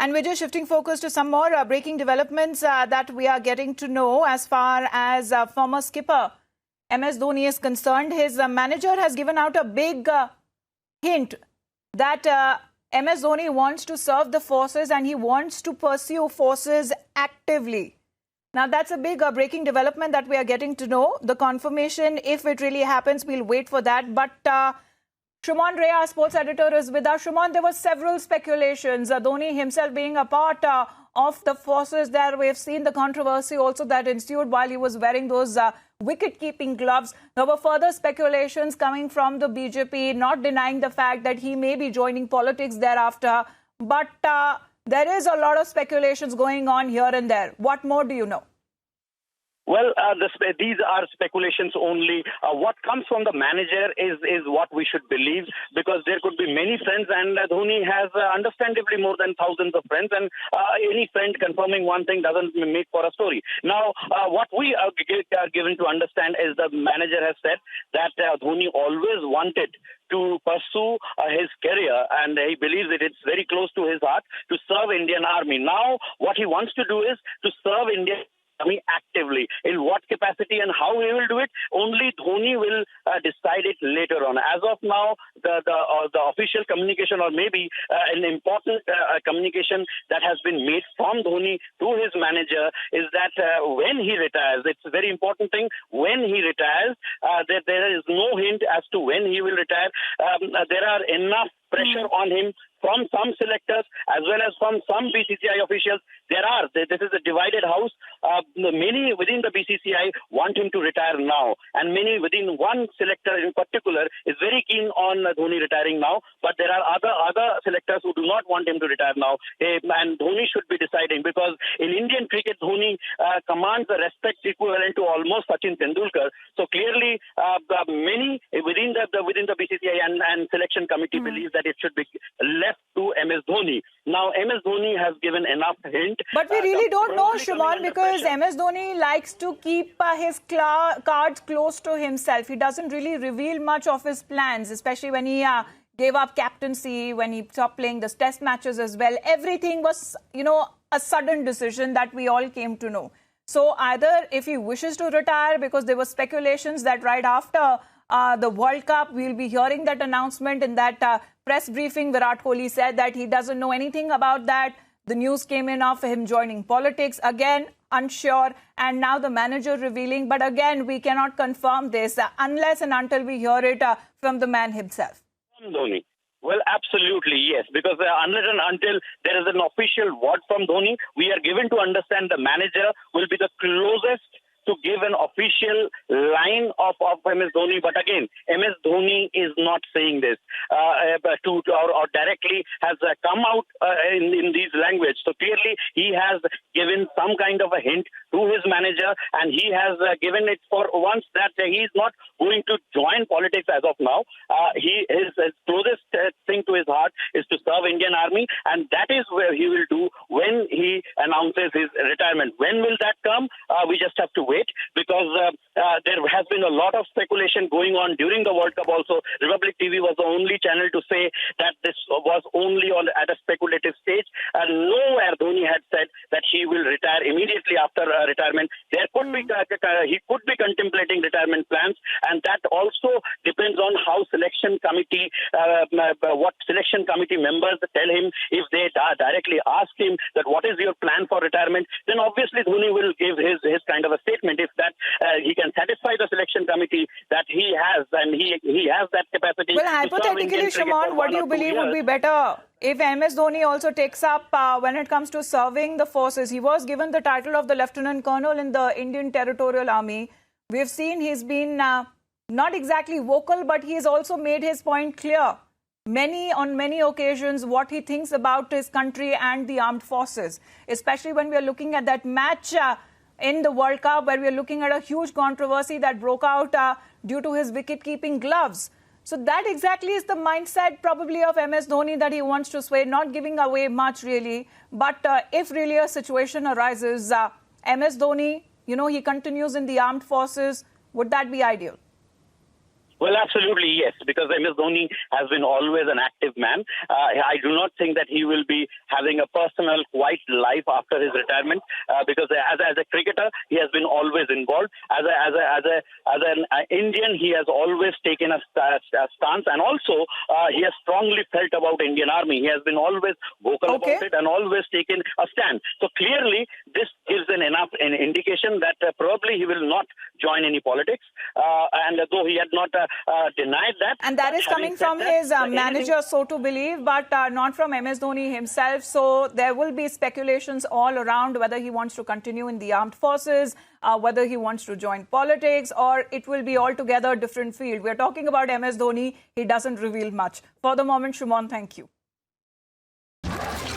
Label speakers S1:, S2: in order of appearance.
S1: And we're just shifting focus to some more breaking developments that we are getting to know as far as former skipper MS Dhoni is concerned. His manager has given out a big hint that MS Dhoni wants to serve the forces and he wants to pursue forces actively. Now, that's a big breaking development that we are getting to know. The confirmation, if it really happens, we'll wait for that. But Shumon Ray, our sports editor, is with us. Shumon, there were several speculations. Dhoni himself being a part of the forces there. We've seen the controversy also that ensued while he was wearing those wicket-keeping gloves. There were further speculations coming from the BJP, not denying the fact that he may be joining politics thereafter. But there is a lot of speculations going on here and there. What more do you know?
S2: Well, these are speculations only. What comes from the manager is what we should believe, because there could be many friends, and Dhoni has understandably more than thousands of friends, and any friend confirming one thing doesn't make for a story. Now, what we are given to understand is the manager has said that Dhoni always wanted to pursue his career, and he believes that it's very close to his heart to serve Indian Army. Now, what he wants to do is to serve Indian Army actively. In what capacity and how he will do it, only Dhoni will decide it later on. As of now, the official communication, or maybe an important communication that has been made from Dhoni to his manager, is that when he retires, it's a very important thing, when he retires, that there is no hint as to when he will retire. There are enough pressure on him from some selectors as well as from some BCCI officials. This is a divided house. Many within the BCCI want him to retire now, and many within one selector in particular is very keen on Dhoni retiring now. But there are other selectors who do not want him to retire now, and Dhoni should be deciding, because in Indian cricket, Dhoni commands a respect equivalent to almost Sachin Tendulkar. So clearly, many within the BCCI and selection committee believe that it should be left to MS Dhoni. Now, MS Dhoni has given enough hint.
S1: But we really don't know, Shumon, because MS Dhoni likes to keep his cards close to himself. He doesn't really reveal much of his plans, especially when he gave up captaincy, when he stopped playing the test matches as well. Everything was, a sudden decision that we all came to know. So either if he wishes to retire, because there were speculations that right after the World Cup, we'll be hearing that announcement. In that press briefing, Virat Kohli said that he doesn't know anything about that. The news came in of him joining politics. Again, unsure. And now the manager revealing. But again, we cannot confirm this unless and until we hear it from the man himself.
S2: Dhoni. Well, absolutely, yes, because unless and until there is an official word from Dhoni, we are given to understand the manager will be the closest to give an official line of MS Dhoni. But again, MS Dhoni is not saying this or directly has come out in these language. So clearly, he has given some kind of a hint to his manager, and he has given it for once that he is not going to join politics as of now. His closest thing to his heart is to serve Indian Army, and that is where he will do when he announces his retirement. When will that come? We just have to wait, because there has been a lot of speculation going on during the World Cup also. Republic TV was the only channel to say that this was only at a speculative stage, and nowhere Dhoni had said that he will retire immediately after retirement. There could be he could be contemplating retirement plans, and that also depends on how selection committee, what selection committee members tell him. If they directly ask him that what is your plan for retirement, then obviously Dhoni will give his kind of a statement. If that he can satisfy the selection committee that he has, and he has that capacity.
S1: Well, hypothetically, Shumon, what do you believe would be better if MS Dhoni also takes up when it comes to serving the forces? He was given the title of the Lieutenant Colonel in the Indian Territorial Army. We've seen he's been not exactly vocal, but he's also made his point clear on many occasions what he thinks about his country and the armed forces, especially when we are looking at that match in the World Cup, where we are looking at a huge controversy that broke out due to his wicket-keeping gloves. So that exactly is the mindset probably of MS Dhoni, that he wants to sway, not giving away much really. But if really a situation arises, MS Dhoni, he continues in the armed forces, would that be ideal?
S2: Well, absolutely, yes, because MS Dhoni has been always an active man. I do not think that he will be having a personal, quiet life after his retirement, because as a cricketer, he has been always involved. As an Indian, he has always taken a stance, and also he has strongly felt about Indian Army. He has been always vocal about it and always taken a stand. So clearly, this gives an indication that probably he will not join any politics, and though he had not denied that.
S1: And that is coming from his manager, so to believe, but not from MS Dhoni himself. So there will be speculations all around whether he wants to continue in the armed forces, whether he wants to join politics, or it will be altogether a different field. We're talking about MS Dhoni. He doesn't reveal much. For the moment, Shumon, thank you.